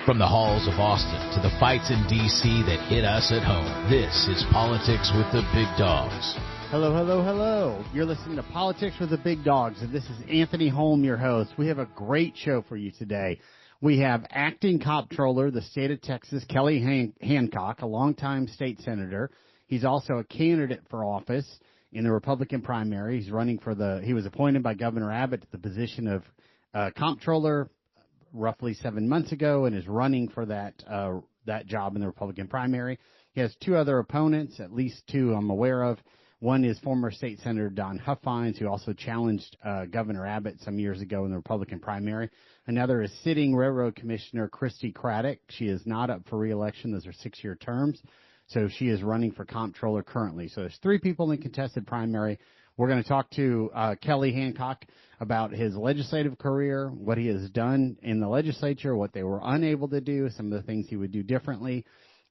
From the halls of Austin to the fights in D.C. that hit us at home, this is Politics with the Big Dogs. Hello, hello, hello. You're listening to Politics with the Big Dogs, and this is Anthony Holm, your host. We have a great show for you today. We have acting comptroller of the state of Texas, Kelly Hancock, a longtime state senator. He's also a candidate for office in the Republican primary. He's running for he was appointed by Governor Abbott to the position of comptroller roughly 7 months ago and is running for that job in the Republican primary. He has two other opponents, at least two I'm aware of. One is former state senator Don Huffines, who also challenged Governor Abbott some years ago in the Republican primary. Another is sitting railroad commissioner Christy Craddock. She is not up for re-election. Those are 6-year terms. So she is running for comptroller currently. So there's three people in the contested primary. We're going to talk to Kelly Hancock about his legislative career, what he has done in the legislature, what they were unable to do, some of the things he would do differently,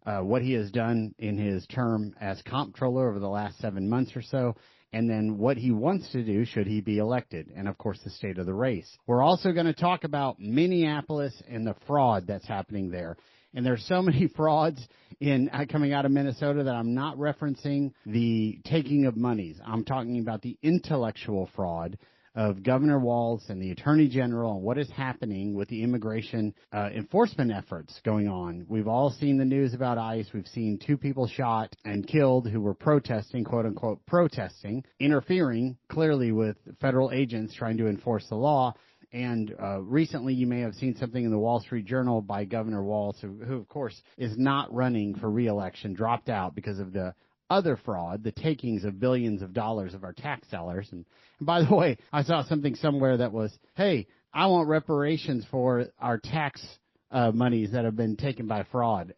what he has done in his term as comptroller over the last 7 months or so, and then what he wants to do should he be elected, and, of course, the state of the race. We're also going to talk about Minneapolis and the fraud that's happening there. And there's so many frauds coming out of Minnesota that I'm not referencing the taking of monies. I'm talking about the intellectual fraud of Governor Walz and the Attorney General and what is happening with the immigration enforcement efforts going on. We've all seen the news about ICE. We've seen 2 people shot and killed who were protesting, quote-unquote protesting, interfering clearly with federal agents trying to enforce the law. And recently you may have seen something in the Wall Street Journal by Governor Walz, who of course, is not running for re-election, dropped out because of the other fraud, the takings of billions of dollars of our tax dollars. And by the way, I saw something somewhere that was, hey, I want reparations for our tax monies that have been taken by fraud.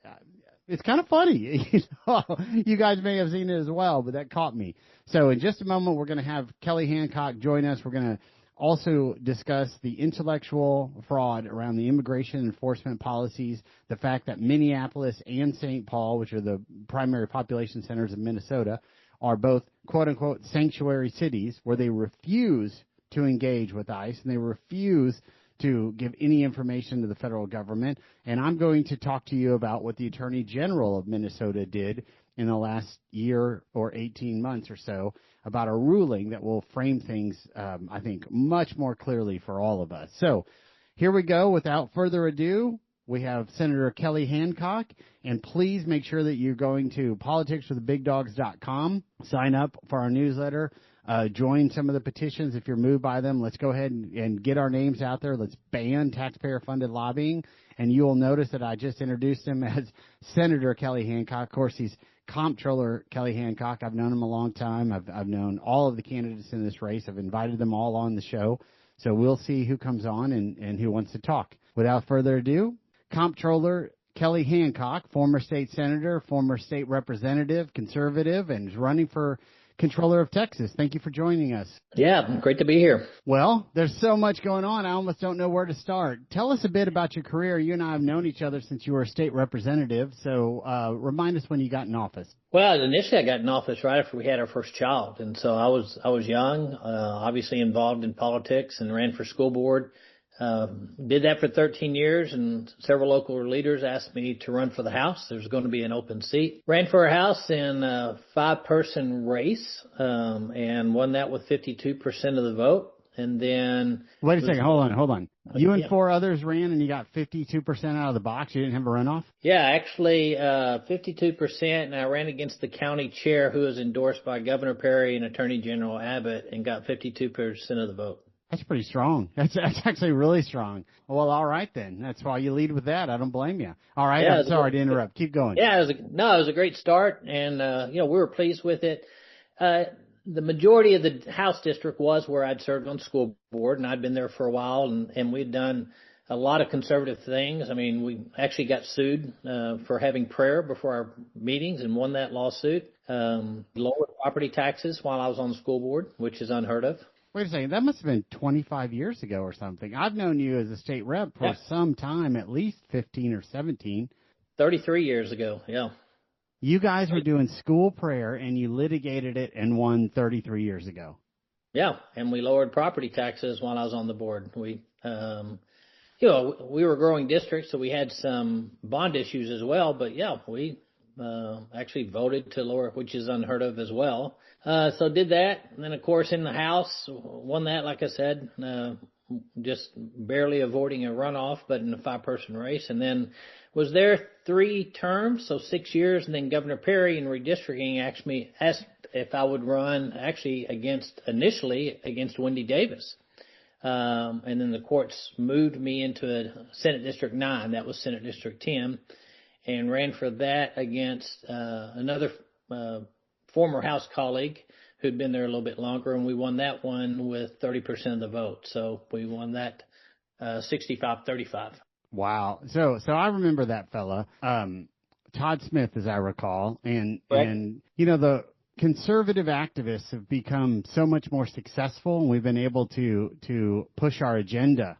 It's kind of funny. You guys may have seen it as well, but that caught me. So in just a moment, we're going to have Kelly Hancock join us. We're going to also discuss the intellectual fraud around the immigration enforcement policies, the fact that Minneapolis and St. Paul, which are the primary population centers of Minnesota, are both quote-unquote sanctuary cities where they refuse to engage with ICE and they refuse to give any information to the federal government. And I'm going to talk to you about what the Attorney General of Minnesota did in the last year or 18 months or so about a ruling that will frame things, I think, much more clearly for all of us. So here we go. Without further ado, we have Senator Kelly Hancock, and please make sure that you're going to politicsforthebigdogs.com, sign up for our newsletter, join some of the petitions if you're moved by them. Let's go ahead and get our names out there. Let's ban taxpayer-funded lobbying, and you will notice that I just introduced him as Senator Kelly Hancock. Of course, he's Comptroller Kelly Hancock. I've known him a long time. I've known all of the candidates in this race. I've invited them all on the show. So we'll see who comes on and who wants to talk. Without further ado, Comptroller Kelly Hancock, former state senator, former state representative, conservative, and is running for Comptroller of Texas. Thank you for joining us. Yeah, great to be here. Well, there's so much going on, I almost don't know where to start. Tell us a bit about your career. You and I have known each other since you were a state representative, so remind us when you got in office. Well, initially I got in office right after we had our first child, and so I was young, obviously involved in politics and ran for school board. Did that for 13 years, and several local leaders asked me to run for the House. There's going to be an open seat. Ran for a House in a 5-person race, and won that with 52% of the vote. And then... Wait a second. Hold on. You and 4 others ran, and you got 52% out of the box? You didn't have a runoff? Yeah, actually, 52%, and I ran against the county chair, who was endorsed by Governor Perry and Attorney General Abbott, and got 52% of the vote. That's pretty strong. That's actually really strong. Well, all right then. That's why you lead with that. I don't blame you. All right. Yeah, I'm sorry to interrupt. Keep going. Yeah, it was a great start, and we were pleased with it. The majority of the House district was where I'd served on school board, and I'd been there for a while, and we'd done a lot of conservative things. I mean, we actually got sued for having prayer before our meetings and won that lawsuit. Lowered property taxes while I was on the school board, which is unheard of. Wait a second. That must have been 25 years ago or something. I've known you as a state rep for some time, at least 15 or 17. 33 years ago, yeah. You guys were doing school prayer, and you litigated it and won 33 years ago. Yeah, and we lowered property taxes while I was on the board. We we were a growing district, so we had some bond issues as well. But yeah, we actually voted to lower, which is unheard of as well. So did that. And then, of course, in the House, won that, like I said, just barely avoiding a runoff, but in a 5-person race. And then was there 3 terms, so 6 years. And then Governor Perry in redistricting asked if I would run initially against Wendy Davis. And then the courts moved me into Senate District 9. That was Senate District 10. And ran for that against another former House colleague who'd been there a little bit longer, and we won that one with 30% of the vote. So we won that 65-35. Wow. So I remember that fella, Todd Smith, as I recall, and the conservative activists have become so much more successful, and we've been able to push our agenda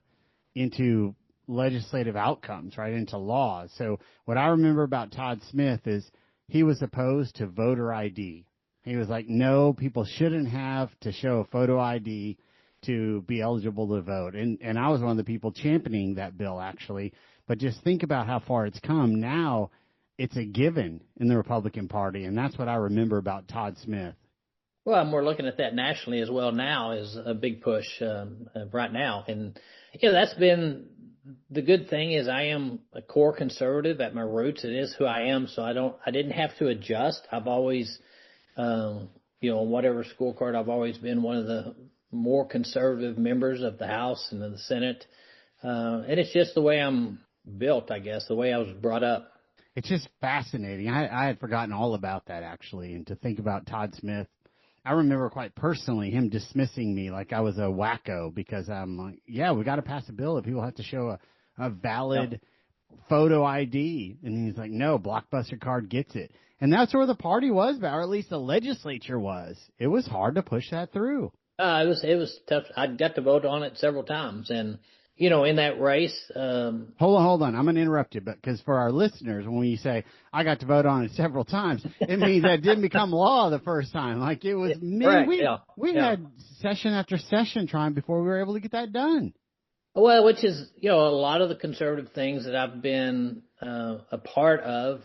into legislative outcomes, right, into laws. So what I remember about Todd Smith is he was opposed to voter ID. He was like, no, people shouldn't have to show a photo ID to be eligible to vote. And I was one of the people championing that bill, actually. But just think about how far it's come. Now it's a given in the Republican Party, and that's what I remember about Todd Smith. Well, and we're looking at that nationally as well now as a big push right now. And, that's been the good thing is I am a core conservative at my roots. It is who I am, so I didn't have to adjust. I've always, whatever scorecard, I've always been one of the more conservative members of the House and of the Senate. And it's just the way I'm built, I guess, the way I was brought up. It's just fascinating. I had forgotten all about that, actually, and to think about Todd Smith. I remember quite personally him dismissing me like I was a wacko because I'm like, yeah, we got to pass a bill that people have to show a valid photo ID. And he's like, no, Blockbuster card gets it. And that's where the party was, or at least the legislature was. It was hard to push that through. It was tough. I got to vote on it several times. And, in that race. Hold on. I'm going to interrupt you, because for our listeners, when you say I got to vote on it several times, it means that didn't become law the first time. Like it was we had session after session trying before we were able to get that done. Well, which is, a lot of the conservative things that I've been a part of,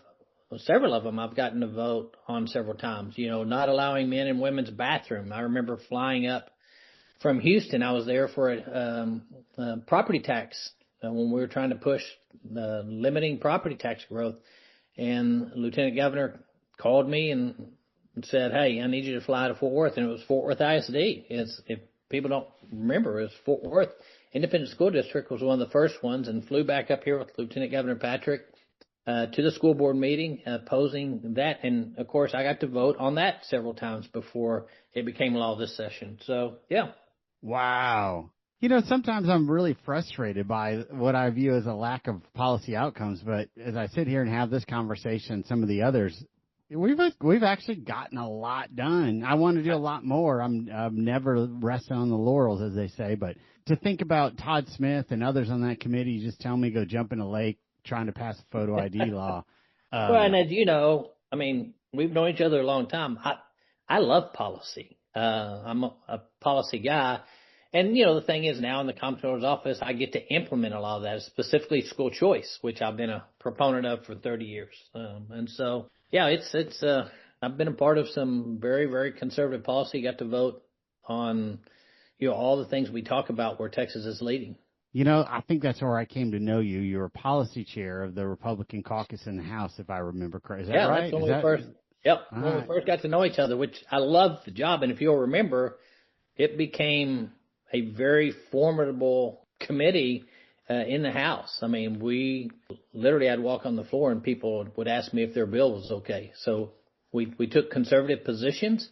several of them I've gotten to vote on several times, not allowing men and women's bathroom. I remember flying up from Houston. I was there for a property tax when we were trying to push limiting property tax growth. And Lieutenant Governor called me and said, hey, I need you to fly to Fort Worth. And it was Fort Worth ISD. If people don't remember, it was Fort Worth Independent School District was one of the first ones, and flew back up here with Lieutenant Governor Patrick to the school board meeting opposing that. And, of course, I got to vote on that several times before it became law this session. So, yeah. Wow. Sometimes I'm really frustrated by what I view as a lack of policy outcomes. But as I sit here and have this conversation, some of the others, we've actually gotten a lot done. I want to do a lot more. I'm never resting on the laurels, as they say. But to think about Todd Smith and others on that committee, you just tell me go jump in a lake trying to pass a photo ID law. Well, and as you know, we've known each other a long time. I love policy. I'm a policy guy. And, the thing is now in the Comptroller's office, I get to implement a lot of that, specifically school choice, which I've been a proponent of for 30 years. And so, yeah, I've been a part of some very, very conservative policy, got to vote on, all the things we talk about where Texas is leading. I think that's where I came to know you. You were policy chair of the Republican caucus in the House, if I remember correctly. Is that right? That's when we first got to know each other, which I loved the job. And if you'll remember, it became a very formidable committee in the House. We literally had to walk on the floor and people would ask me if their bill was okay. So we took conservative positions.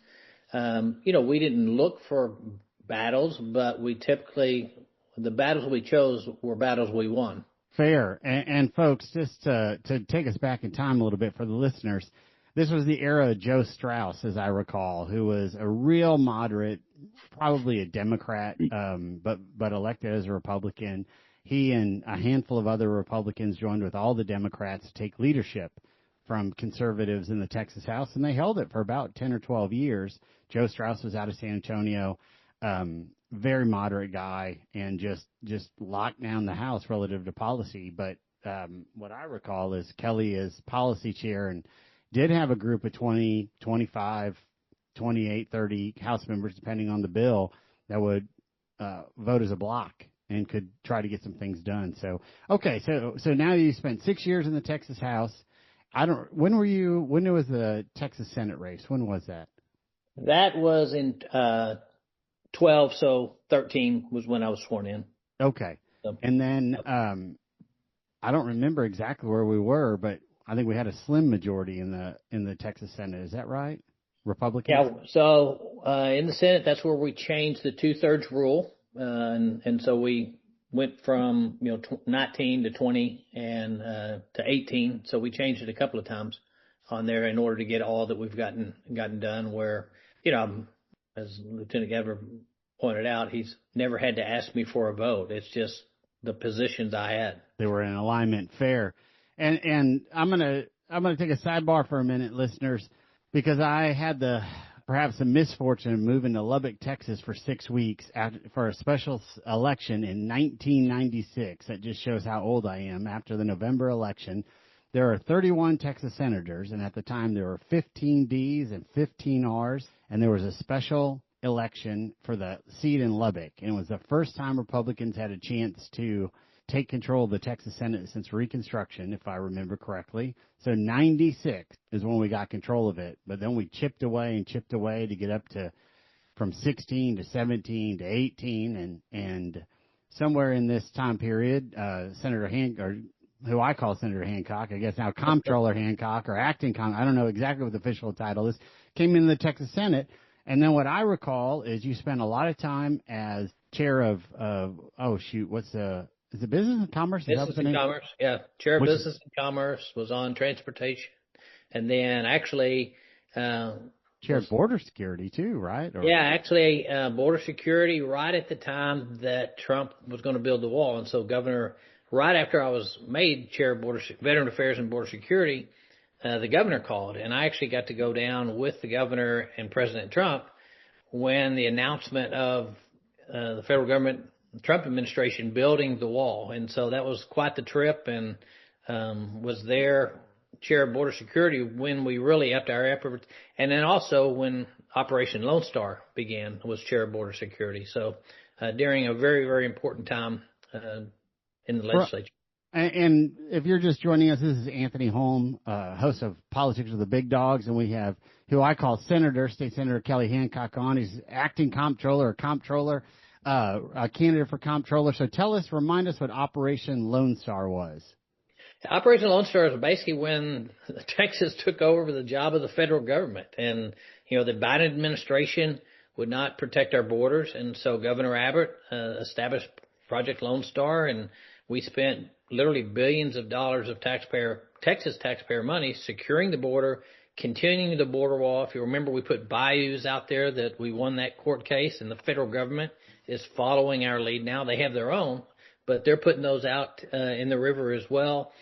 We didn't look for battles, but the battles we chose were battles we won. Fair. And folks, just to take us back in time a little bit for the listeners, this was the era of Joe Strauss, as I recall, who was a real moderate, probably a Democrat, but elected as a Republican. He and a handful of other Republicans joined with all the Democrats to take leadership from conservatives in the Texas House, and they held it for about 10 or 12 years. Joe Strauss was out of San Antonio. very moderate guy and just locked down the House relative to policy. But what I recall is Kelly is policy chair and did have a group of 20, 25, 28, 30 House members, depending on the bill, that would vote as a block and could try to get some things done. So, okay, so now you spent 6 years in the Texas House. When was the Texas Senate race? When was that? That was in 12, so 13 was when I was sworn in. Okay. So, and then I don't remember exactly where we were, but I think we had a slim majority in the Texas Senate. Is that right? Republicans? yeah, so in the Senate, that's where we changed the 2/3 rule. And so we went from 19 to 20 and to 18. So we changed it a couple of times on there in order to get all that we've gotten done. Where as Lieutenant Governor pointed out, he's never had to ask me for a vote. It's just the positions I had. They were in alignment, fair. And I'm gonna take a sidebar for a minute, listeners, because I had perhaps the misfortune of moving to Lubbock, Texas for 6 weeks for a special election in 1996. That just shows how old I am. After the November election, there are 31 Texas senators, and at the time there were 15 Ds and 15 Rs, and there was a special election for the seat in Lubbock. And it was the first time Republicans had a chance to take control of the Texas Senate since Reconstruction, if I remember correctly. So 96 is when we got control of it. But then we chipped away to get up to from 16 to 17 to 18. And somewhere in this time period, Senator Hancock, who I call Senator Hancock, I guess now Comptroller Hancock or acting I don't know exactly what the official title is, came into the Texas Senate. And then what I recall is you spent a lot of time as chair of is it Business and Commerce? Business and Commerce, yeah. Chair of Business and Commerce, was on transportation. And then actually... Chair of Border Security too, right? Actually, Border Security right at the time that Trump was going to build the wall. And so Governor, right after I was made Chair of Veteran Affairs and Border Security, the governor called. And I actually got to go down with the governor and President Trump when the announcement of the federal government, the Trump administration, building the wall. And so that was quite the trip, and was there chair of Border Security when we really upped our efforts. And then also when Operation Lone Star began, was chair of Border Security. So during a very, very important time in the legislature. And if you're just joining us, this is Anthony Holm, host of Politics with the Big Dogs, and we have who I call State Senator Kelly Hancock on. He's acting comptroller, a candidate for comptroller. So remind us what Operation Lone Star was. Operation Lone Star is basically when Texas took over the job of the federal government, and the Biden administration would not protect our borders, and so Governor Abbott established Project Lone Star, and we spent literally billions of dollars of Texas taxpayer money securing the border, continuing the border wall. If you remember, we put bayous out there that we won that court case, and the federal government is following our lead now. They have their own, but they're putting those out in the river as well.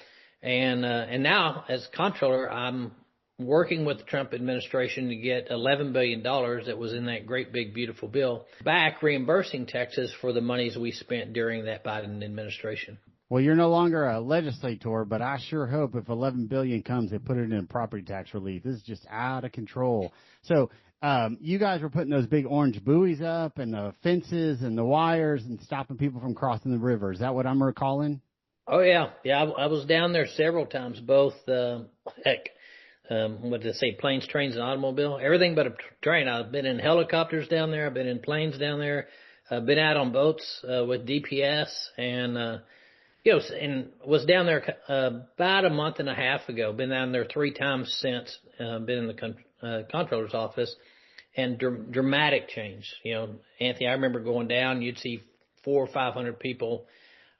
And now, as comptroller, I'm working with the Trump administration to get $11 billion that was in that great big beautiful bill back, reimbursing Texas for the monies we spent during that Biden administration. Well, you're no longer a legislator, but I sure hope if $11 billion comes, they put it in property tax relief. This is just out of control. So you guys were putting those big orange buoys up and the fences and the wires and stopping people from crossing the river. Is that what I'm recalling? Oh, yeah. Yeah, I was down there several times, both, what did I say, planes, trains, and automobile? Everything but a train. I've been in helicopters down there. I've been in planes down there. I've been out on boats with DPS and, and was down there about a month and a half ago. Been down there 3 times since, been in the comptroller's office, and dramatic change. Anthony, I remember going down, you'd see 400 or 500 people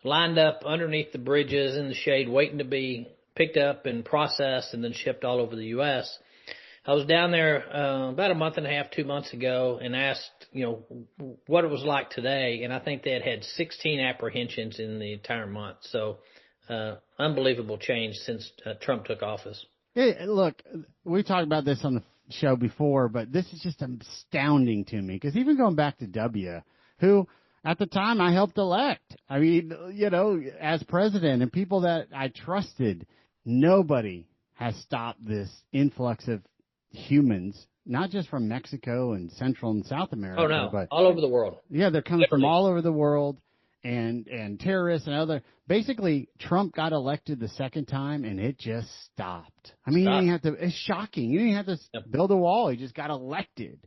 lined up underneath the bridges in the shade, waiting to be picked up and processed and then shipped all over the U.S. I was down there about a month and a half, 2 months ago, and asked, what it was like today. And I think they had 16 apprehensions in the entire month. So unbelievable change since Trump took office. Hey, look, we talked about this on the show before, but this is just astounding to me because even going back to who at the time I helped elect. I mean, as president, and people that I trusted. Nobody has stopped this influx of humans, not just from Mexico and Central and South America. Oh, no, but all over the world. Yeah, they're coming from all over the world, and terrorists and other. Basically, Trump got elected the second time, and it just stopped. I mean, you didn't have to. It's shocking. You didn't have to build a wall. He just got elected.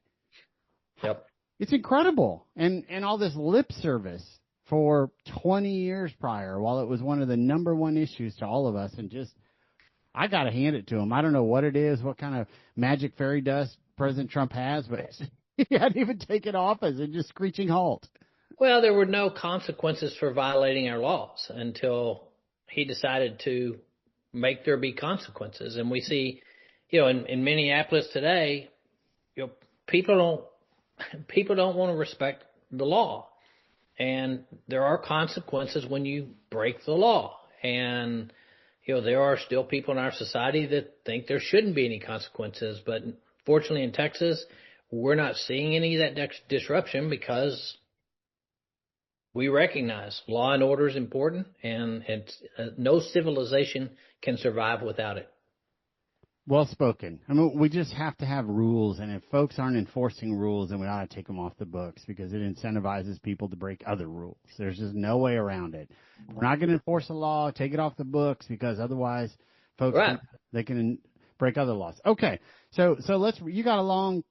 Yep. It's incredible, and all this lip service for 20 years prior, while it was one of the number one issues to all of us, and just. I got to hand it to him. I don't know what it is, what kind of magic fairy dust President Trump has, but he hadn't even taken office and just screeching halt. Well, there were no consequences for violating our laws until he decided to make there be consequences. And we see, in Minneapolis today, people don't want to respect the law. And there are consequences when you break the law. And there are still people in our society that think there shouldn't be any consequences. But fortunately in Texas, we're not seeing any of that disruption because we recognize law and order is important, and no civilization can survive without it. Well spoken. I mean, we just have to have rules, and if folks aren't enforcing rules, then we ought to take them off the books because it incentivizes people to break other rules. There's just no way around it. We're not going to enforce a law, take it off the books, because otherwise folks they can break other laws. Okay, so you got a long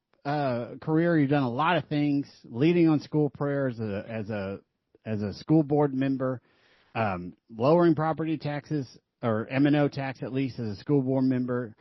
career. You've done a lot of things, leading on school prayers as a school board member, lowering property taxes or M&O tax at least as a school board member.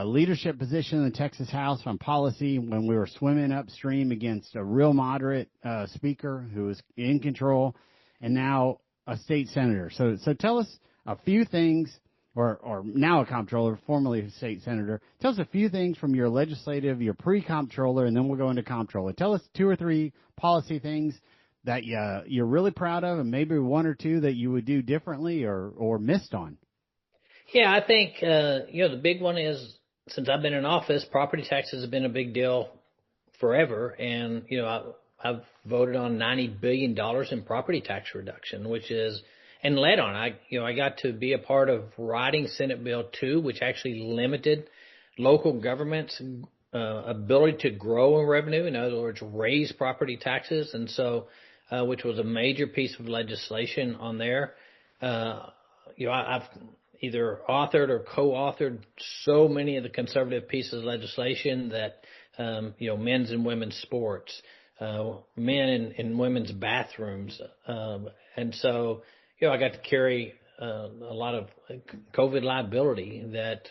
Leadership position in the Texas House on policy when we were swimming upstream against a real moderate speaker who was in control, and now a state senator. So tell us a few things, or now a comptroller, formerly a state senator. Tell us a few things from your legislative, your pre-comptroller, and then we'll go into comptroller. Tell us 2 or 3 policy things that you're really proud of, and maybe 1 or 2 that you would do differently or missed on. Yeah, I think, the big one is, since I've been in office, property taxes have been a big deal forever. And, I've voted on $90 billion in property tax reduction, and led on. I got to be a part of writing Senate Bill 2, which actually limited local government's ability to grow in revenue. In other words, raise property taxes. And so, which was a major piece of legislation on there. I've either authored or co-authored so many of the conservative pieces of legislation that, men's and women's sports, men and women's bathrooms. And so, I got to carry a lot of COVID liability that,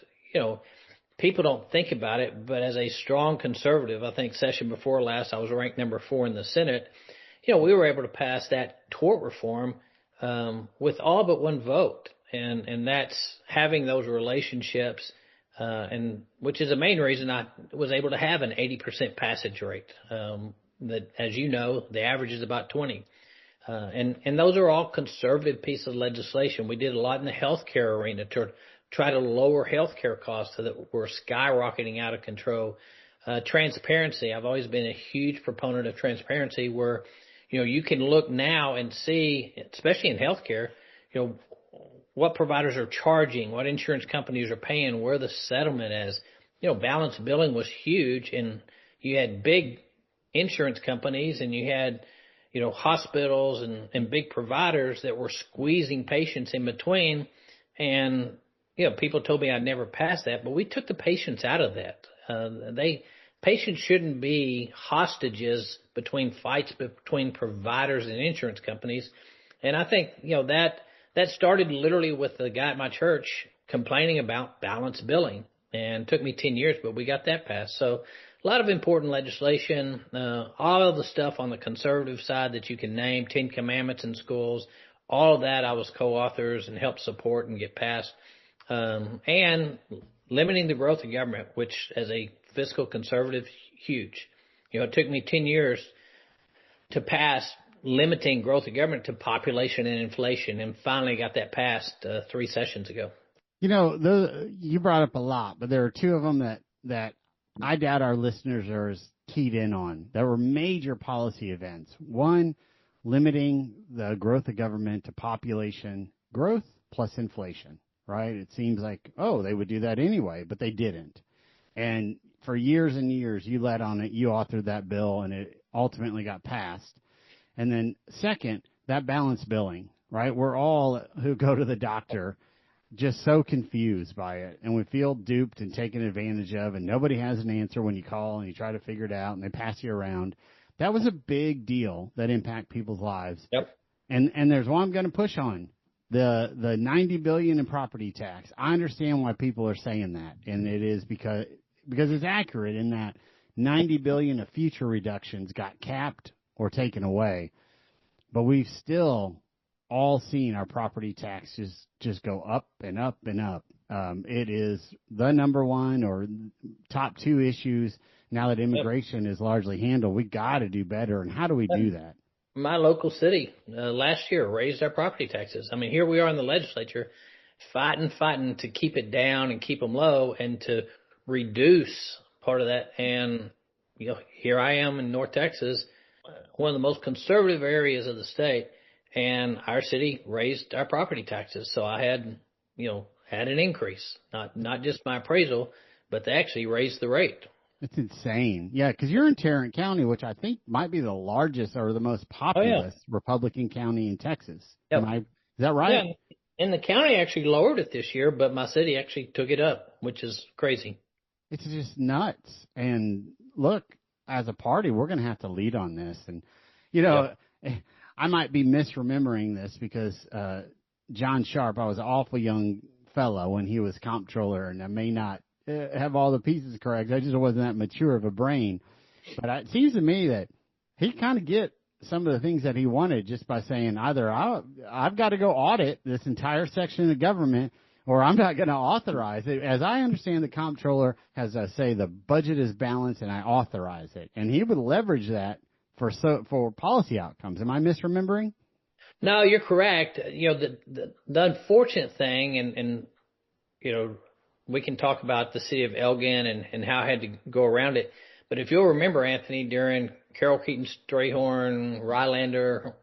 people don't think about it, but as a strong conservative, I think session before last, I was ranked number 4 in the Senate. We were able to pass that tort reform with all but 1 vote. And that's having those relationships, and which is the main reason I was able to have an 80% passage rate. That, as you know, the average is about 20. And those are all conservative pieces of legislation. We did a lot in the healthcare arena to try to lower healthcare costs that were skyrocketing out of control. Transparency. I've always been a huge proponent of transparency, where, you can look now and see, especially in healthcare, what providers are charging, what insurance companies are paying, where the settlement is. Balanced billing was huge, and you had big insurance companies, and you had, hospitals and big providers that were squeezing patients in between. And, people told me I'd never pass that, but we took the patients out of that. Patients shouldn't be hostages between fights between providers and insurance companies. And I think, that started literally with the guy at my church complaining about balanced billing, and took me 10 years, but we got that passed. So a lot of important legislation, all of the stuff on the conservative side that you can name, 10 Commandments in schools, all of that I was co-authors and helped support and get passed. And limiting the growth of government, which as a fiscal conservative, huge. It took me 10 years to pass limiting growth of government to population and inflation, and finally got that passed 3 sessions ago. You brought up a lot, but there are 2 of them that I doubt our listeners are as keyed in on. There were major policy events. One limiting the growth of government to population growth plus inflation, right? It seems like, oh, they would do that anyway, but they didn't. And for years and years, you led on it, you authored that bill, and it ultimately got passed. And then second, that balanced billing, right? We're all who go to the doctor just so confused by it, and we feel duped and taken advantage of, and nobody has an answer when you call and you try to figure it out, and they pass you around. That was a big deal that impact people's lives. Yep. And there's one I'm going to push on. The $90 billion in property tax. I understand why people are saying that, and it is because it's accurate in that $90 billion of future reductions got capped or taken away. But we've still all seen our property tax just go up and up and up. It is the number one or top two issues now that immigration is largely handled. We got to do better. And how do we do that? My local city last year raised our property taxes. I mean, here we are in the legislature fighting to keep it down and keep them low and to reduce part of that. And, here I am in North Texas, one of the most conservative areas of the state. And our city raised our property taxes. So I had an increase, not just my appraisal, but they actually raised the rate. It's insane. Yeah, because you're in Tarrant County, which I think might be the largest or the most populous Republican county in Texas. Yep. Is that right? Yeah. And the county actually lowered it this year, but my city actually took it up, which is crazy. It's just nuts. And look, as a party, we're going to have to lead on this. And, I might be misremembering this because John Sharp, I was an awful young fellow when he was comptroller, and I may not have all the pieces correct. I just wasn't that mature of a brain. But it seems to me that he kind of get some of the things that he wanted just by saying either I've got to go audit this entire section of government or I'm not going to authorize it. As I understand, the comptroller has say the budget is balanced and I authorize it. And he would leverage that for policy outcomes. Am I misremembering? No, you're correct. The unfortunate thing, and we can talk about the city of Elgin and how I had to go around it. But if you'll remember, Anthony, during Carol Keaton Strayhorn, Rylander,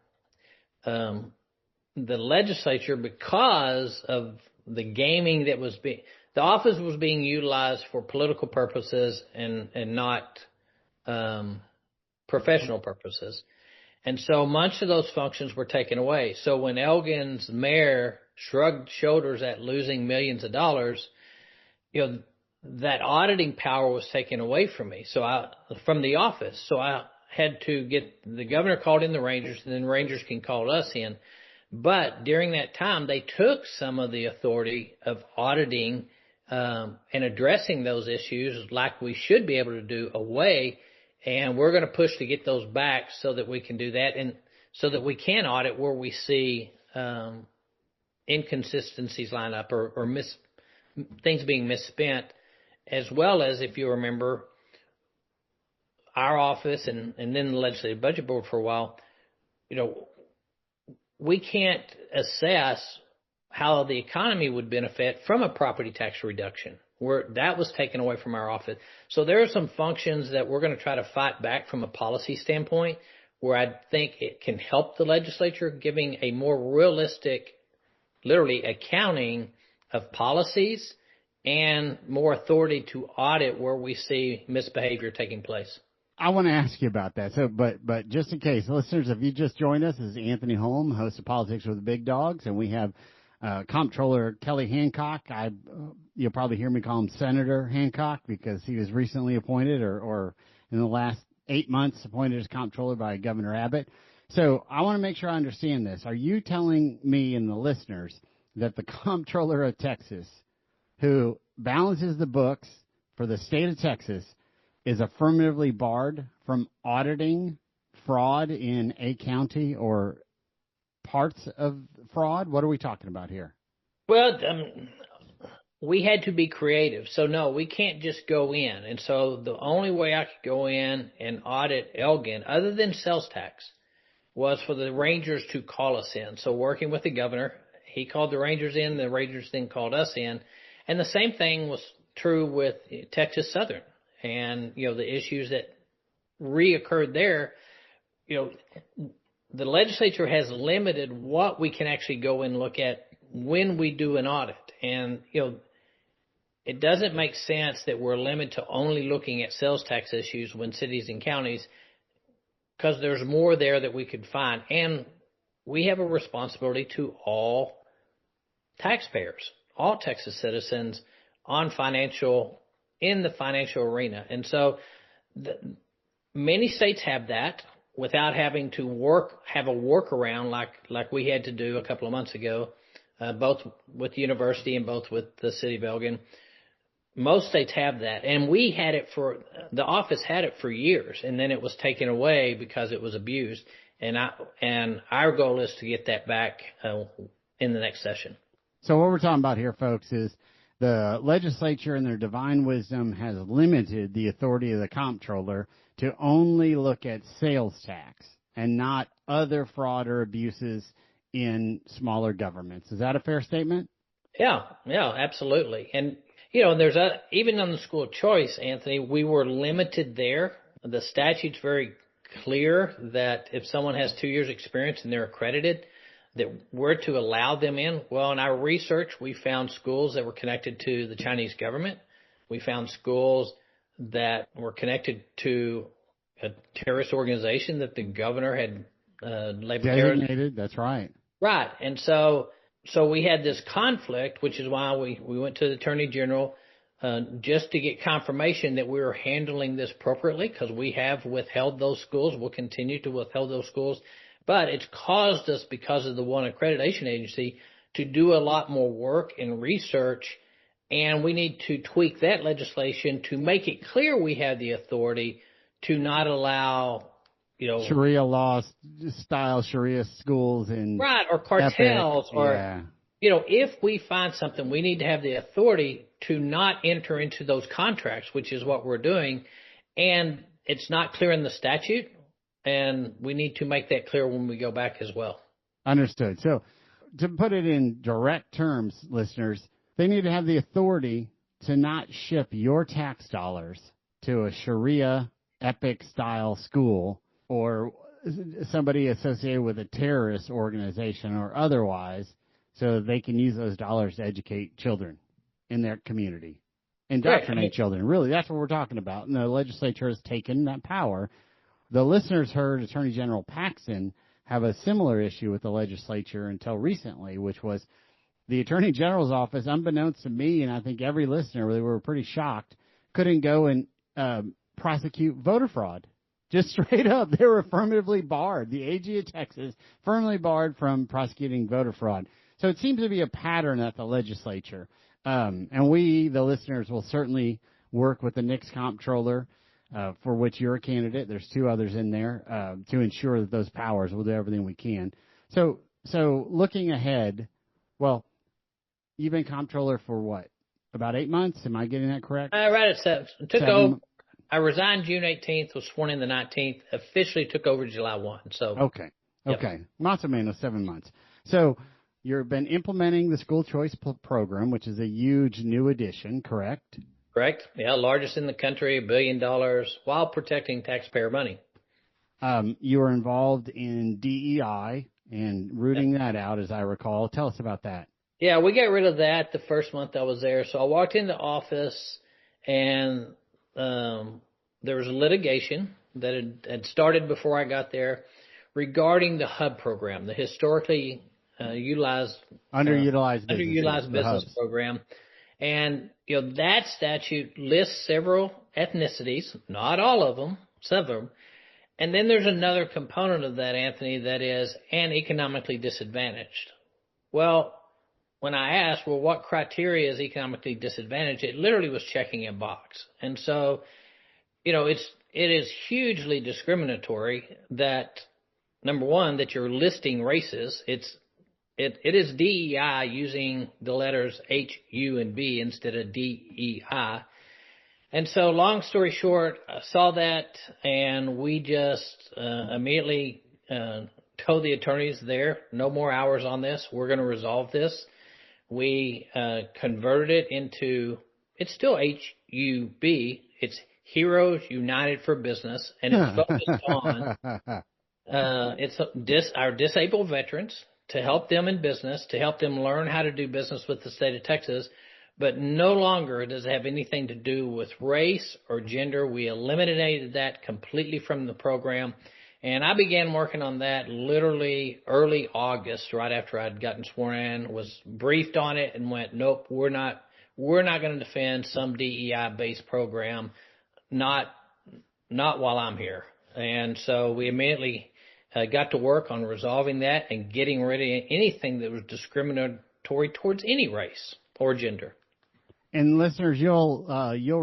the legislature, because of the gaming that was the office was being utilized for political purposes and not professional purposes. And so much of those functions were taken away. So when Elgin's mayor shrugged shoulders at losing millions of dollars, that auditing power was taken away from me. From the office. So I had to get the governor called in the Rangers, and then Rangers can call us in. But during that time, they took some of the authority of auditing and addressing those issues like we should be able to do away. And we're going to push to get those back so that we can do that and so that we can audit where we see inconsistencies line up or things being misspent, as well as, if you remember, our office and then the Legislative Budget Board for a while, we can't assess how the economy would benefit from a property tax reduction. That was taken away from our office. So there are some functions that we're going to try to fight back from a policy standpoint where I think it can help the legislature, giving a more realistic, literally accounting of policies and more authority to audit where we see misbehavior taking place. I want to ask you about that. So, but just in case, listeners, if you just joined us, this is Anthony Holm, host of Politics with the Big Dogs, and we have Comptroller Kelly Hancock. You'll probably hear me call him Senator Hancock because he was recently appointed or in the last 8 months appointed as Comptroller by Governor Abbott. So I want to make sure I understand this. Are you telling me and the listeners that the Comptroller of Texas, who balances the books for the state of Texas, is affirmatively barred from auditing fraud in a county or parts of fraud? What are we talking about here? Well, we had to be creative. So, no, we can't just go in. And so the only way I could go in and audit Elgin, other than sales tax, was for the Rangers to call us in. So working with the governor, he called the Rangers in, the Rangers then called us in. And the same thing was true with Texas Southern. And, the issues that reoccurred there, the legislature has limited what we can actually go and look at when we do an audit. And, it doesn't make sense that we're limited to only looking at sales tax issues when cities and counties, because there's more there that we could find. And we have a responsibility to all taxpayers, all Texas citizens in the financial arena. And so many states have that without having to have a workaround like we had to do a couple of months ago, both with the university and both with the city of Elgin. Most states have that, and the office had it for years, and then it was taken away because it was abused. And our goal is to get that back in the next session. So what we're talking about here, folks, is the legislature in their divine wisdom has limited the authority of the comptroller to only look at sales tax and not other fraud or abuses in smaller governments. Is that a fair statement? Yeah, absolutely. And there's even on the school of choice, Anthony, we were limited there. The statute's very clear that if someone has 2 years experience and they're accredited, that we're to allow them in. Well, in our research, we found schools that were connected to the Chinese government. We found schools that were connected to a terrorist organization that the governor had labeled designated. That's right. Right. And so we had this conflict, which is why we went to the Attorney General just to get confirmation that we were handling this appropriately, because we have withheld those schools. We'll continue to withhold those schools. But it's caused us, because of the one accreditation agency, to do a lot more work and research, and we need to tweak that legislation to make it clear we have the authority to not allow Sharia law style Sharia schools and right, or cartels, Epic, or yeah. If we find something, we need to have the authority to not enter into those contracts, which is what we're doing. And it's not clear in the statute, and we need to make that clear when we go back as well. Understood. So to put it in direct terms, listeners, they need to have the authority to not ship your tax dollars to a Sharia Epic style school or somebody associated with a terrorist organization or otherwise, so they can use those dollars to educate children in their community, indoctrinate children. Really, that's what we're talking about. And the legislature has taken that power. The listeners heard Attorney General Paxton have a similar issue with the legislature until recently, which was the Attorney General's office, unbeknownst to me, and I think every listener, they were pretty shocked, couldn't go and prosecute voter fraud. Just straight up, they were affirmatively barred. The AG of Texas firmly barred from prosecuting voter fraud. So it seems to be a pattern at the legislature. And we, the listeners, will certainly work with the next comptroller, for which you're a candidate. There's 2 others in there, to ensure that those powers, we'll do everything we can. So looking ahead, well, you've been comptroller for what? About 8 months? Am I getting that correct? Right at 7. Took over. I resigned June 18th, was sworn in the 19th, officially took over July 1. So Okay. Not so many, 7 months. So you've been implementing the school choice program, which is a huge new addition, correct? Correct. Yeah, largest in the country, $1 billion, while protecting taxpayer money. You were involved in DEI and rooting that out, as I recall. Tell us about that. Yeah, we got rid of that the first month I was there. So I walked into office, and there was litigation that had started before I got there regarding the HUB program, the historically underutilized business program. And, that statute lists several ethnicities, not all of them, some of them. And then there's another component of that, Anthony, that is and economically disadvantaged. Well, when I asked, what criteria is economically disadvantaged, it literally was checking a box. And so, it is hugely discriminatory that, number one, that you're listing races. It is DEI using the letters H, U, and B instead of DEI. And so, long story short, I saw that, and we just immediately told the attorneys there, no more hours on this. We're going to resolve this. We converted it into, it's still HUB. It's Heroes United for Business, and it's focused on It's our disabled veterans, to help them in business, to help them learn how to do business with the state of Texas, but no longer does it have anything to do with race or gender. We eliminated that completely from the program. And I began working on that literally early August, right after I'd gotten sworn in, was briefed on it and went, nope, we're not going to defend some DEI-based program, not while I'm here. And so we immediately got to work on resolving that and getting rid of anything that was discriminatory towards any race or gender. And listeners, you'll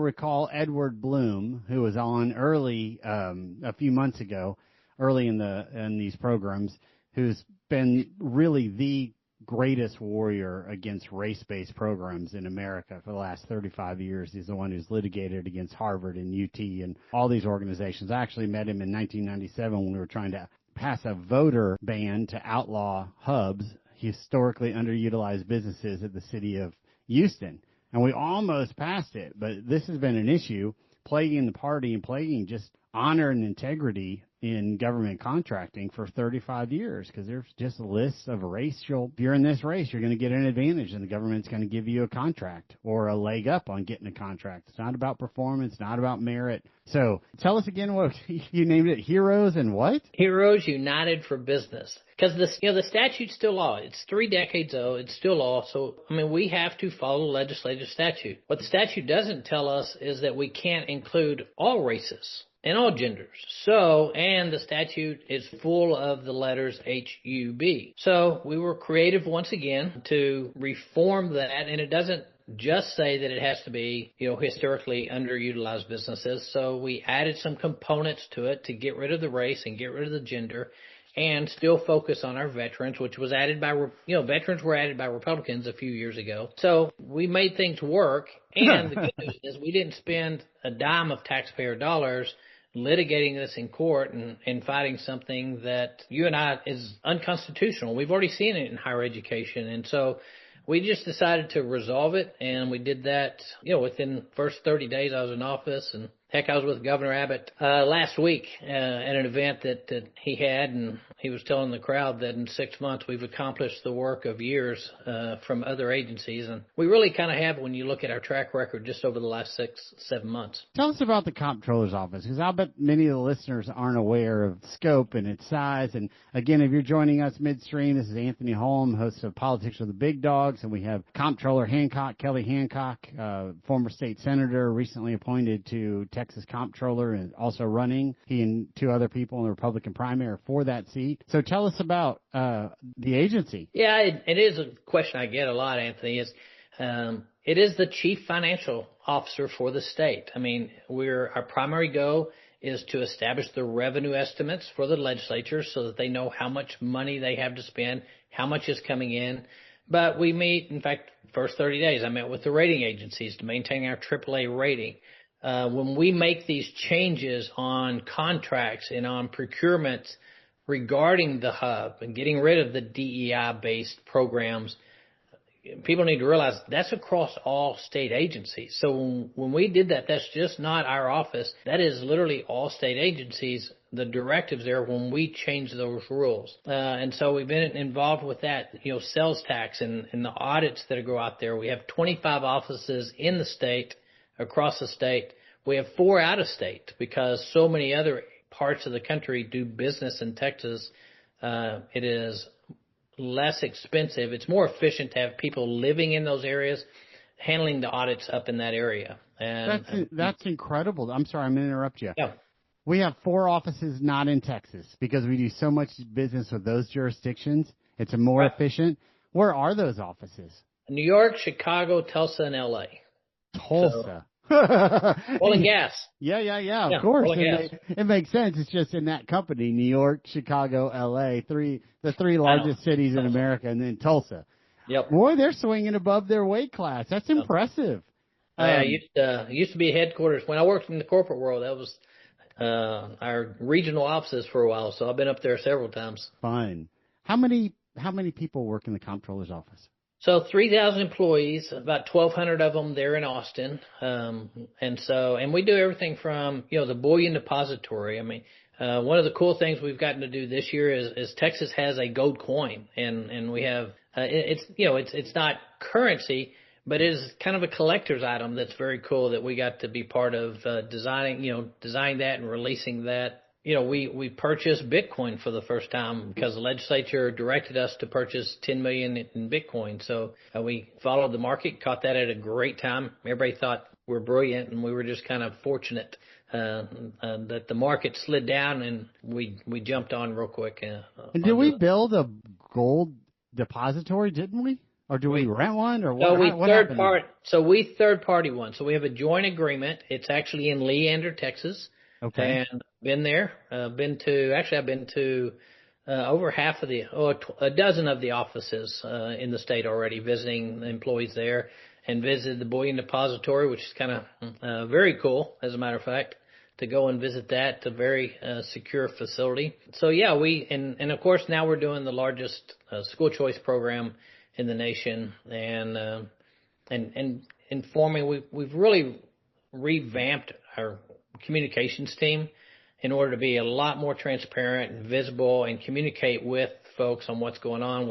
recall Edward Bloom, who was on early a few months ago, early in these programs, who's been really the greatest warrior against race-based programs in America for the last 35 years. He's the one who's litigated against Harvard and UT and all these organizations. I actually met him in 1997 when we were trying to pass a voter ban to outlaw hubs, historically underutilized businesses at the city of Houston. And we almost passed it, but this has been an issue plaguing the party and plaguing just honor and integrity in government contracting for 35 years, because there's just lists of racial. If you're in this race, you're going to get an advantage, and the government's going to give you a contract or a leg up on getting a contract. It's not about performance, not about merit. So tell us again what you named it, Heroes and what? Heroes United for Business. Because the statute's still law. It's 3 decades old. It's still law. So, we have to follow legislative statute. What the statute doesn't tell us is that we can't include all races and all genders. So, and the statute is full of the letters HUB. So we were creative once again to reform that, and it doesn't just say that it has to be, historically underutilized businesses. So we added some components to it to get rid of the race and get rid of the gender, and still focus on our veterans, which was added by, veterans were added by Republicans a few years ago. So we made things work, and the good news is we didn't spend a dime of taxpayer dollars litigating this in court and fighting something that you and I is unconstitutional. We've already seen it in higher education. And so we just decided to resolve it, and we did that, within the first 30 days I was in office. And heck, I was with Governor Abbott last week at an event that he had, and he was telling the crowd that in 6 months we've accomplished the work of years from other agencies. And we really kind of have, when you look at our track record just over the last 6-7 months. Tell us about the Comptroller's office, because I'll bet many of the listeners aren't aware of scope and its size. And again, if you're joining us midstream, this is Anthony Holm, host of Politics with the Big Dogs, and we have Comptroller Hancock, Kelly Hancock, former state senator, recently appointed to Texas Comptroller, and also running. He and 2 other people in the Republican primary are for that seat. So tell us about the agency. Yeah, it is a question I get a lot, Anthony. It is the chief financial officer for the state. Our primary goal is to establish the revenue estimates for the legislature so that they know how much money they have to spend, how much is coming in. But we meet, in fact, first 30 days, I met with the rating agencies to maintain our AAA rating. When we make these changes on contracts and on procurements regarding the hub and getting rid of the DEI-based programs, people need to realize that's across all state agencies. So when we did that, that's just not our office. That is literally all state agencies, the directives there when we change those rules. And so we've been involved with that, sales tax and the audits that go out there. We have 25 offices in the state, across the state. We have 4 out of state because so many other parts of the country do business in Texas. It is less expensive. It's more efficient to have people living in those areas, handling the audits up in that area. And that's incredible. I'm sorry, I'm going to interrupt you. Yeah. We have 4 offices not in Texas because we do so much business with those jurisdictions. It's more efficient. Where are those offices? New York, Chicago, Tulsa, and L.A. Tulsa. Oil and gas. Yeah, of course. It makes sense. It's just in that company, New York, Chicago, L.A., the 3 largest cities in America, and then Tulsa. Yep. Boy, they're swinging above their weight class. That's impressive. Used to be headquarters. When I worked in the corporate world, that was our regional offices for a while, so I've been up there several times. Fun. How many people work in the Comptroller's office? So 3,000 employees, about 1,200 of them there in Austin. And we do everything from, the bullion depository. one of the cool things we've gotten to do this year is Texas has a gold coin, and we have it's not currency, but it is kind of a collector's item that's very cool that we got to be part of designing that and releasing that. We purchased Bitcoin for the first time because the legislature directed us to purchase 10 million in Bitcoin. So we followed the market, caught that at a great time. Everybody thought we're brilliant, and we were just kind of fortunate that the market slid down and we jumped on real quick. And did we build a gold depository, didn't we? Or do we rent one? Or what? We third party one. So we have a joint agreement. It's actually in Leander, Texas. Okay. And been there. I've been to over half of a dozen of the offices in the state already, visiting the employees there, and visited the bullion depository, which is kind of very cool, as a matter of fact, to go and visit that. It's a very secure facility. So yeah, and of course now we're doing the largest school choice program in the nation, and informing. We've really revamped our communications team in order to be a lot more transparent and visible and communicate with folks on what's going on.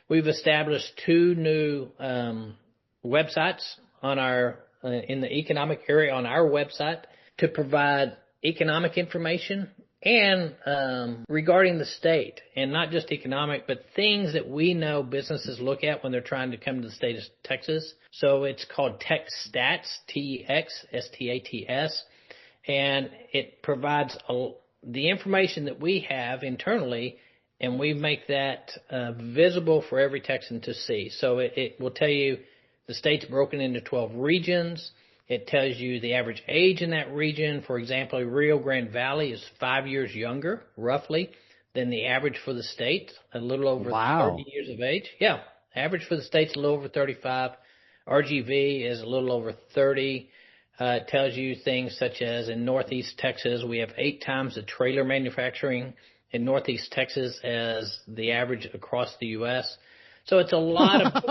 We've established 2 new websites on our in the economic area on our website to provide economic information and regarding the state, and not just economic, but things that we know businesses look at when they're trying to come to the state of Texas. So it's called TexStats, TexStats, and it provides the information that we have internally, and we make that visible for every Texan to see. So it will tell you the state's broken into 12 regions. It tells you the average age in that region. For example, Rio Grande Valley is 5 years younger, roughly, than the average for the state, a little over 30 years of age. Yeah, average for the state's a little over 35. RGV is a little over 30. It tells you things such as in Northeast Texas, we have 8 times the trailer manufacturing in Northeast Texas as the average across the U.S. So it's a lot of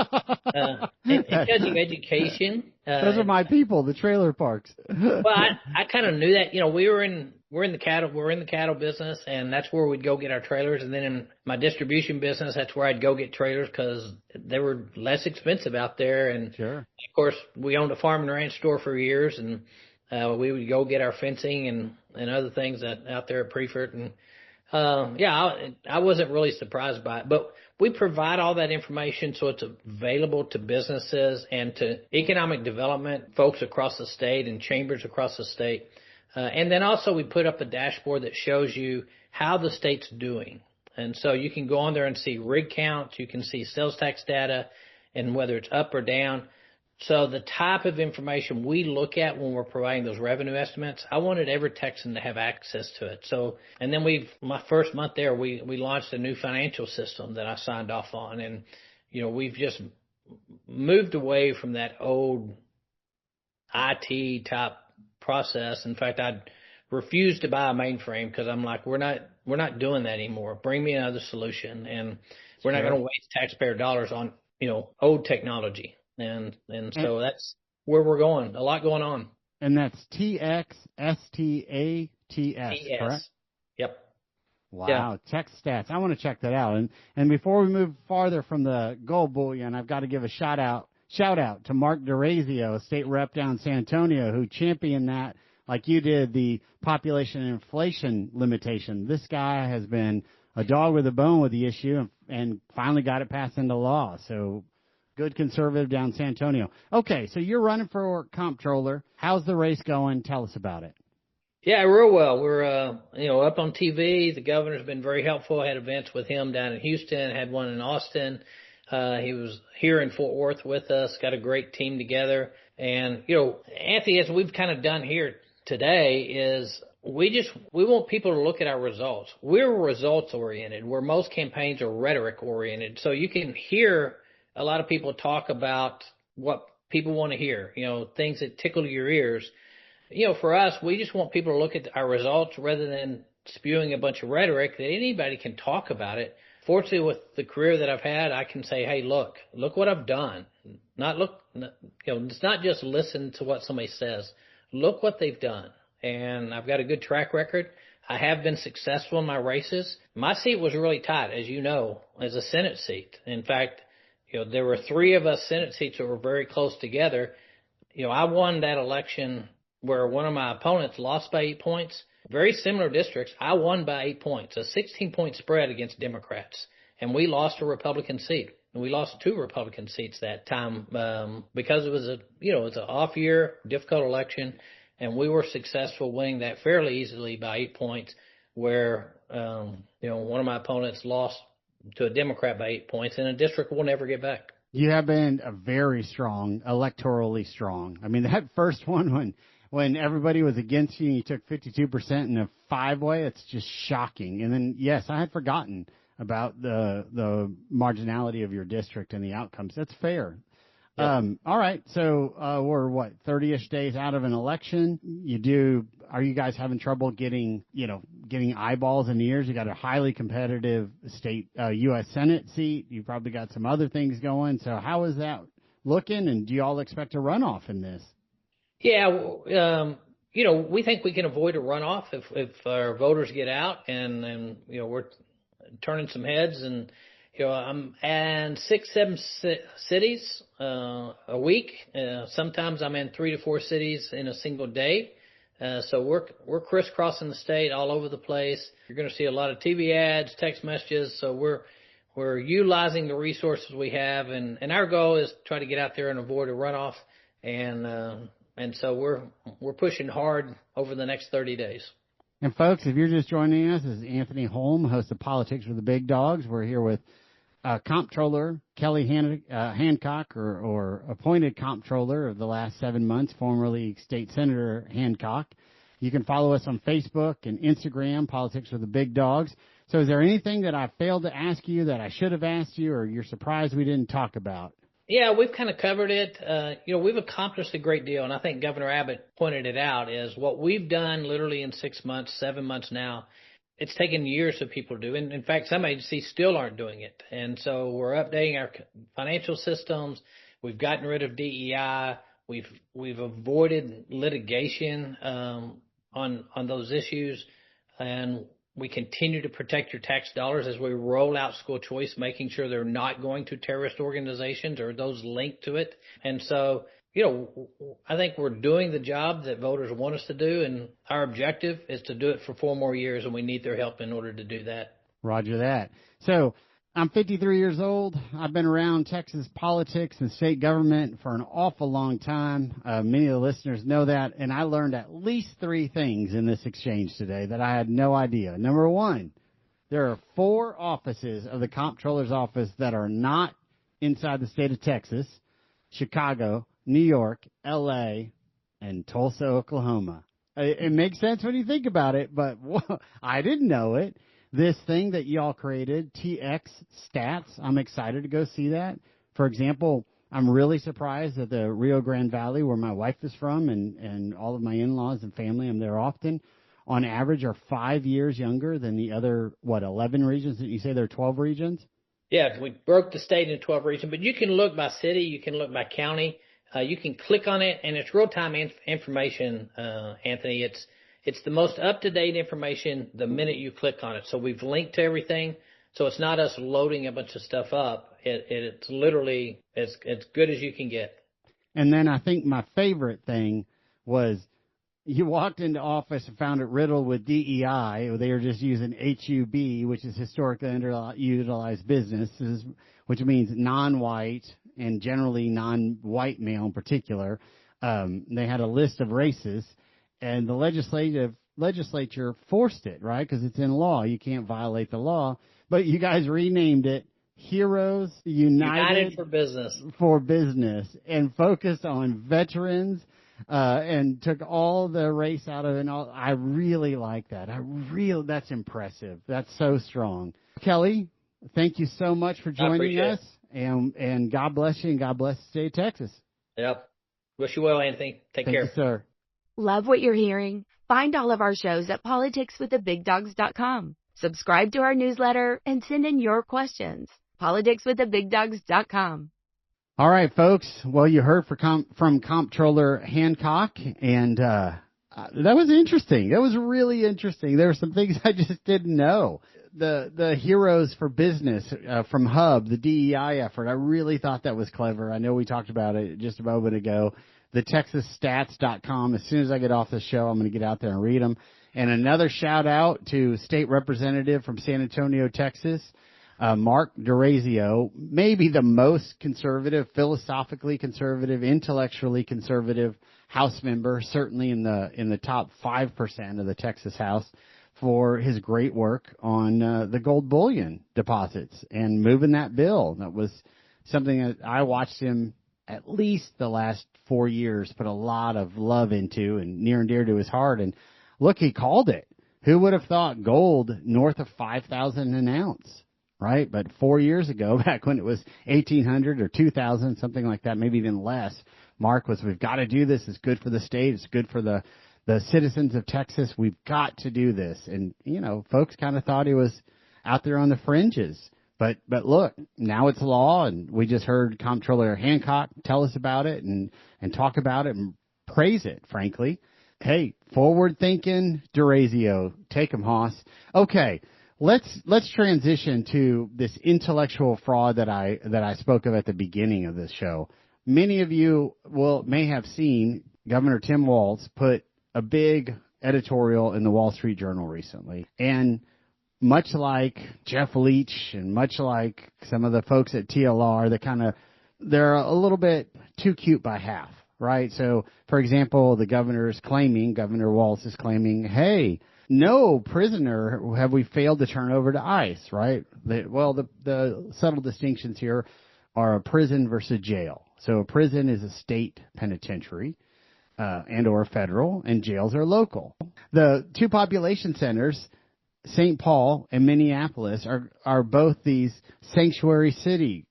it tells you education. Those are my people, the trailer parks. Well, I kind of knew that. We're in the cattle business, and that's where we'd go get our trailers. And then in my distribution business, that's where I'd go get trailers because they were less expensive out there. And sure. Of course, we owned a farm and ranch store for years, and we would go get our fencing and other things out there at Prefert. And I wasn't really surprised by it, but we provide all that information so it's available to businesses and to economic development folks across the state and chambers across the state. And then also we put up a dashboard that shows you how the state's doing. And so you can go on there and see rig counts, you can see sales tax data, and whether it's up or down. So the type of information we look at when we're providing those revenue estimates, I wanted every Texan to have access to it. So, and then my first month there, we launched a new financial system that I signed off on. And, we've just moved away from that old IT type process. In fact, I refused to buy a mainframe because I'm like, we're not doing that anymore. Bring me another solution. And we're not going to waste taxpayer dollars on, old technology. And so that's where we're going. A lot going on. And that's TexStats, correct? Yep. Wow, yeah. TexStats. I want to check that out. And before we move farther from the gold bullion, I've got to give a shout out to Mark DeRazio, a state rep down in San Antonio, who championed that like you did, the population and inflation limitation. This guy has been a dog with a bone with the issue and finally got it passed into law. So good conservative down in San Antonio. Okay, so you're running for comptroller. How's the race going? Tell us about it. Yeah, real well. We're up on TV. The governor's been very helpful. I had events with him down in Houston, had one in Austin. He was here in Fort Worth with us, got a great team together. And, Anthony, as we've kind of done here today is we want people to look at our results. We're results oriented, where most campaigns are rhetoric oriented. So you can hear a lot of people talk about what people want to hear, things that tickle your ears. For us, we just want people to look at our results rather than spewing a bunch of rhetoric that anybody can talk about it. Fortunately, with the career that I've had, I can say, hey, look what I've done. It's not just listen to what somebody says. Look what they've done. And I've got a good track record. I have been successful in my races. My seat was really tight, as you know, as a Senate seat. In fact, there were 3 of us Senate seats that were very close together. I won that election where one of my opponents lost by 8 points. Very similar districts. I won by 8 points, a 16-point spread against Democrats. And we lost a Republican seat. And we lost 2 Republican seats that time because it was it's an off year, difficult election. And we were successful winning that fairly easily by 8 points where, one of my opponents lost to a Democrat by 8 points, and a district we'll never get back. You have been a very strong, electorally strong. I mean, that first one when everybody was against you and you took 52% in a 5-way, it's just shocking. And then, yes, I had forgotten about the marginality of your district and the outcomes. That's fair. Yep. All right. So, we're 30-ish days out of an election. Are you guys having trouble getting eyeballs and ears? You got a highly competitive state, U.S. Senate seat. You probably got some other things going. So how is that looking? And do you all expect a runoff in this? Yeah. We think we can avoid a runoff if our voters get out and we're turning some heads and, I'm in 6-7 cities a week. Sometimes I'm in 3 to 4 cities in a single day. So we're crisscrossing the state all over the place. You're going to see a lot of TV ads, text messages. So we're utilizing the resources we have, and our goal is to try to get out there and avoid a runoff. And so we're pushing hard over the next 30 days. And folks, if you're just joining us, this is Anthony Holm, host of Politics with the Big Dogs. We're here with Comptroller Kelly Hancock, or appointed Comptroller of the last 7 months, formerly State Senator Hancock. You can follow us on Facebook and Instagram, Politics with the Big Dogs. So is there anything that I failed to ask you that I should have asked you, or you're surprised we didn't talk about? Yeah, we've kind of covered it. We've accomplished a great deal, and I think Governor Abbott pointed it out, is what we've done literally in 6 months, 7 months now. It's taken years for people to do. And in fact, some agencies still aren't doing it. And so we're updating our financial systems. We've gotten rid of DEI. We've avoided litigation on those issues. And we continue to protect your tax dollars as we roll out school choice, making sure they're not going to terrorist organizations or those linked to it. And so, I think we're doing the job that voters want us to do, and our objective is to do it for 4 more years, and we need their help in order to do that. Roger that. So I'm 53 years old. I've been around Texas politics and state government for an awful long time. Many of the listeners know that, and I learned at least 3 things in this exchange today that I had no idea. Number 1, there are 4 offices of the Comptroller's office that are not inside the state of Texas: Chicago, New York, L.A., and Tulsa, Oklahoma. It makes sense when you think about it, but I didn't know it. This thing that y'all created, TX Stats, I'm excited to go see that. For example, I'm really surprised that the Rio Grande Valley, where my wife is from, and all of my in-laws and family, I'm there often, on average are 5 years younger than the other, 11 regions? Did you say there are 12 regions? Yeah, we broke the state into 12 regions, but you can look by city, you can look by county. You can click on it, and it's real-time information, Anthony. It's the most up-to-date information the minute you click on it. So we've linked to everything, so it's not us loading a bunch of stuff up. It's literally as good as you can get. And then I think my favorite thing was you walked into office and found it riddled with DEI. They were just using HUB, which is historically underutilized businesses, which means non-white and generally non-white male in particular. They had a list of races, and the legislature forced it, right? Because it's in law. You can't violate the law. But you guys renamed it Heroes United for Business and focused on veterans and took all the race out of it. And I really like that. That's impressive. That's so strong. Kelly, thank you so much for joining us. And God bless you, and God bless the state of Texas. Yep. Wish you well, Anthony. Take care. Thank you, sir. Love what you're hearing? Find all of our shows at politicswiththebigdogs.com. Subscribe to our newsletter and send in your questions. politicswiththebigdogs.com. All right, folks. Well, you heard from Comptroller Hancock, and That was interesting. That was really interesting. There were some things I just didn't know. The Heroes for Business from Hub, the DEI effort, I really thought that was clever. I know we talked about it just a moment ago. The TexasStats.com. As soon as I get off the show, I'm going to get out there and read them. And another shout out to State Representative from San Antonio, Texas, Mark DeRazio, maybe the most conservative, philosophically conservative, intellectually conservative House member, certainly in the top 5% of the Texas House, for his great work on the gold bullion deposits and moving that bill. That was something that I watched him at least the last 4 years put a lot of love into and near and dear to his heart. And look, he called it. Who would have thought gold north of 5,000 an ounce, right? But 4 years ago, back when it was 1,800 or 2,000, something like that, maybe even less, Mark was, we've got to do this. It's good for the state. It's good for the citizens of Texas. We've got to do this. And, you know, folks kind of thought he was out there on the fringes. But look, now it's law, and we just heard Comptroller Hancock tell us about it and talk about it and praise it, frankly. Hey, forward-thinking DeRazio. Take him, Hoss. Okay, let's transition to this intellectual fraud that I spoke of at the beginning of this show. Many of you may have seen Governor Tim Walz put a big editorial in the Wall Street Journal recently. And much like Jeff Leach and much like some of the folks at TLR, they're a little bit too cute by half, right? So, for example, Governor Walz is claiming, hey, no prisoner have we failed to turn over to ICE, right? The subtle distinctions here are a prison versus jail. So a prison is a state penitentiary and or federal, and jails are local. The two population centers, St. Paul and Minneapolis, are both these sanctuary cities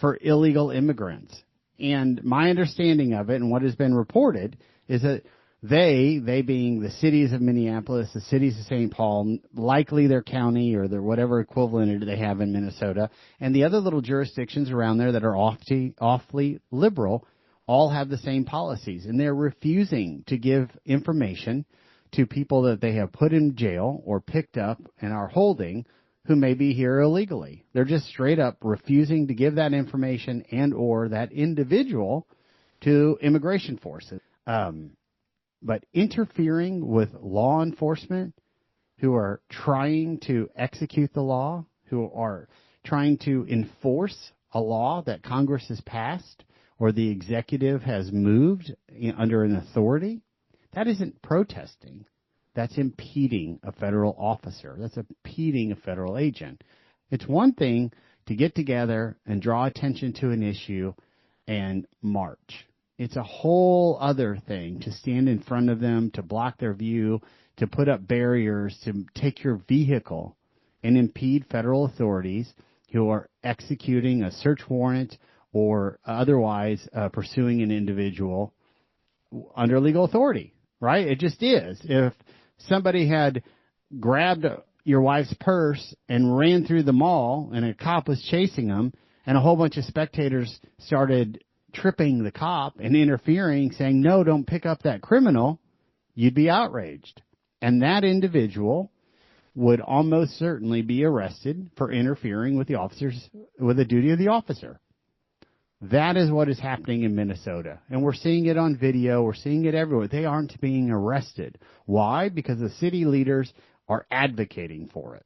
for illegal immigrants. And my understanding of it and what has been reported is that they being the cities of Minneapolis, the cities of St. Paul, likely their county or their whatever equivalent they have in Minnesota, and the other little jurisdictions around there that are awfully liberal, all have the same policies. And they're refusing to give information to people that they have put in jail or picked up and are holding who may be here illegally. They're just straight up refusing to give that information and or that individual to immigration forces. But interfering with law enforcement who are trying to execute the law, who are trying to enforce a law that Congress has passed or the executive has moved under an authority, that isn't protesting. That's impeding a federal officer. That's impeding a federal agent. It's one thing to get together and draw attention to an issue and march. It's a whole other thing to stand in front of them, to block their view, to put up barriers, to take your vehicle and impede federal authorities who are executing a search warrant or otherwise pursuing an individual under legal authority, right? It just is. If somebody had grabbed your wife's purse and ran through the mall and a cop was chasing them and a whole bunch of spectators started tripping the cop and interfering, saying, no, don't pick up that criminal, you'd be outraged. And that individual would almost certainly be arrested for interfering with the duty of the officer. That is what is happening in Minnesota. And we're seeing it on video. We're seeing it everywhere. They aren't being arrested. Why? Because the city leaders are advocating for it.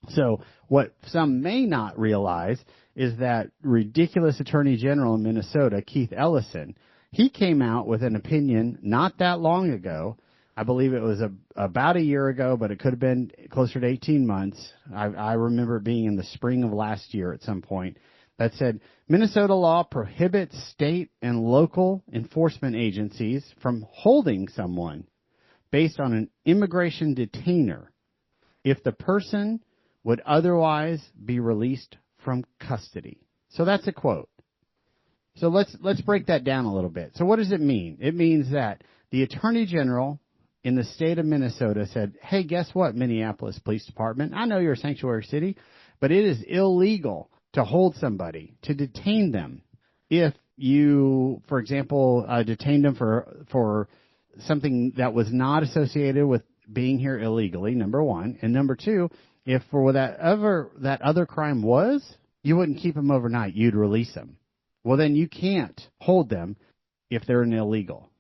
So what some may not realize is that ridiculous Attorney General in Minnesota, Keith Ellison, he came out with an opinion not that long ago. I believe it was about a year ago, but it could have been closer to 18 months. I remember it being in the spring of last year at some point. That said, Minnesota law prohibits state and local enforcement agencies from holding someone based on an immigration detainer if the person would otherwise be released from custody. So that's a quote. So let's break that down a little bit. So what does it mean? It means that the Attorney General in the state of Minnesota said, hey, guess what, Minneapolis Police Department? I know you're a sanctuary city, but it is illegal to hold somebody, to detain them. If you, for example, detain them for something that was not associated with being here illegally, number one. And number two, if for that other crime was, you wouldn't keep them overnight. You'd release them. Well, then you can't hold them if they're an illegal.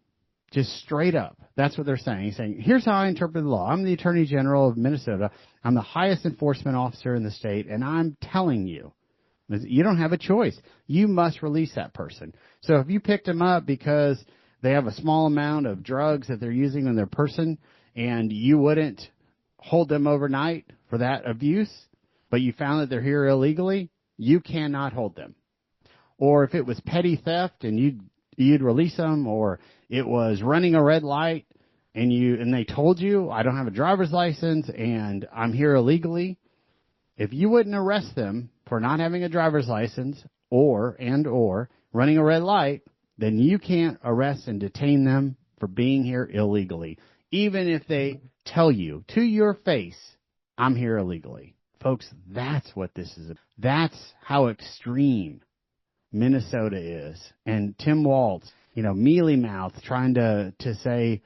Just straight up. That's what they're saying. He's saying, here's how I interpret the law. I'm the Attorney General of Minnesota. I'm the highest enforcement officer in the state, and I'm telling you, you don't have a choice. You must release that person. So if you picked them up because they have a small amount of drugs that they're using on their person, and you wouldn't hold them overnight for that abuse, but you found that they're here illegally, you cannot hold them. Or if it was petty theft and you'd release them, or it was running a red light and they told you, I don't have a driver's license and I'm here illegally, if you wouldn't arrest them for not having a driver's license or running a red light, then you can't arrest and detain them for being here illegally, even if they tell you to your face, I'm here illegally. Folks, that's what this is. That's how extreme Minnesota is. And Tim Walz, mealy mouth, trying to say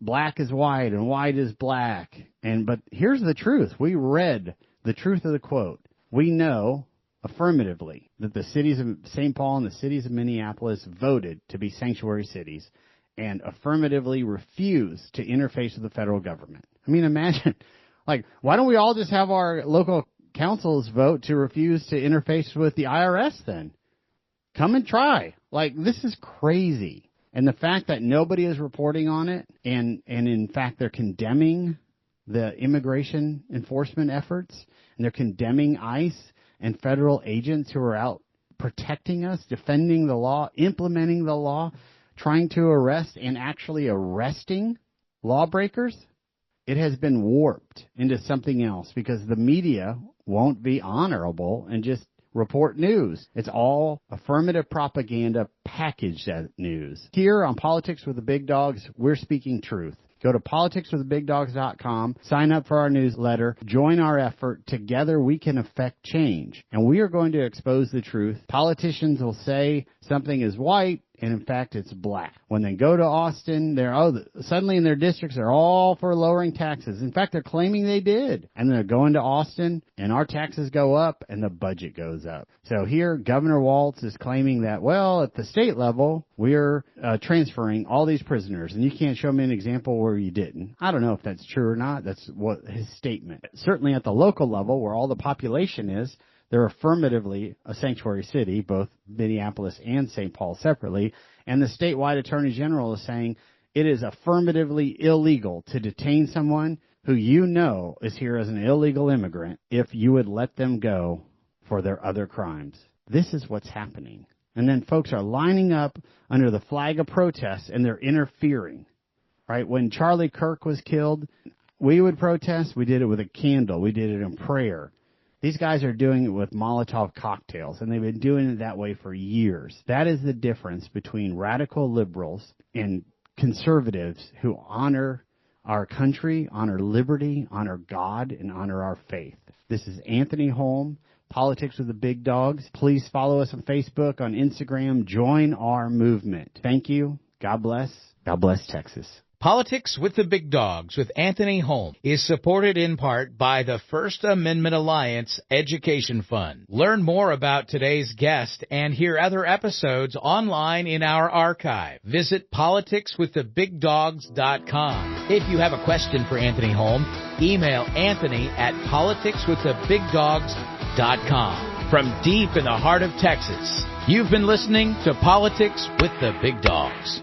black is white and white is black. But here's the truth. We read the truth of the quote. We know affirmatively that the cities of St. Paul and the cities of Minneapolis voted to be sanctuary cities and affirmatively refused to interface with the federal government. I mean, imagine, why don't we all just have our local councils vote to refuse to interface with the IRS then? Come and try. This is crazy. And the fact that nobody is reporting on it, and in fact they're condemning the immigration enforcement efforts, and they're condemning ICE and federal agents who are out protecting us, defending the law, implementing the law, trying to arrest and actually arresting lawbreakers. It has been warped into something else because the media won't be honorable and just report news. It's all affirmative propaganda packaged as news. Here on Politics with the Big Dogs, we're speaking truth. Go to politicswiththebigdogs.com, sign up for our newsletter, join our effort. Together we can affect change. And we are going to expose the truth. Politicians will say something is white, and in fact it's black. When they go to Austin, suddenly in their districts they're all for lowering taxes. In fact, they're claiming they did. And they're going to Austin, and our taxes go up, and the budget goes up. So here, Governor Walz is claiming that, at the state level, we're transferring all these prisoners, and you can't show me an example where you didn't. I don't know if that's true or not. That's what his statement. Certainly at the local level, where all the population is, they're affirmatively a sanctuary city, both Minneapolis and St. Paul separately. And the statewide attorney general is saying it is affirmatively illegal to detain someone who is here as an illegal immigrant if you would let them go for their other crimes. This is what's happening. And then folks are lining up under the flag of protest, and they're interfering. Right? When Charlie Kirk was killed, we would protest. We did it with a candle. We did it in prayer. These guys are doing it with Molotov cocktails, and they've been doing it that way for years. That is the difference between radical liberals and conservatives who honor our country, honor liberty, honor God, and honor our faith. This is Anthony Holm, Politics with the Big Dogs. Please follow us on Facebook, on Instagram. Join our movement. Thank you. God bless. God bless Texas. Politics with the Big Dogs with Anthony Holm is supported in part by the First Amendment Alliance Education Fund. Learn more about today's guest and hear other episodes online in our archive. Visit politicswiththebigdogs.com. If you have a question for Anthony Holm, email Anthony at politicswiththebigdogs.com. From deep in the heart of Texas, you've been listening to Politics with the Big Dogs.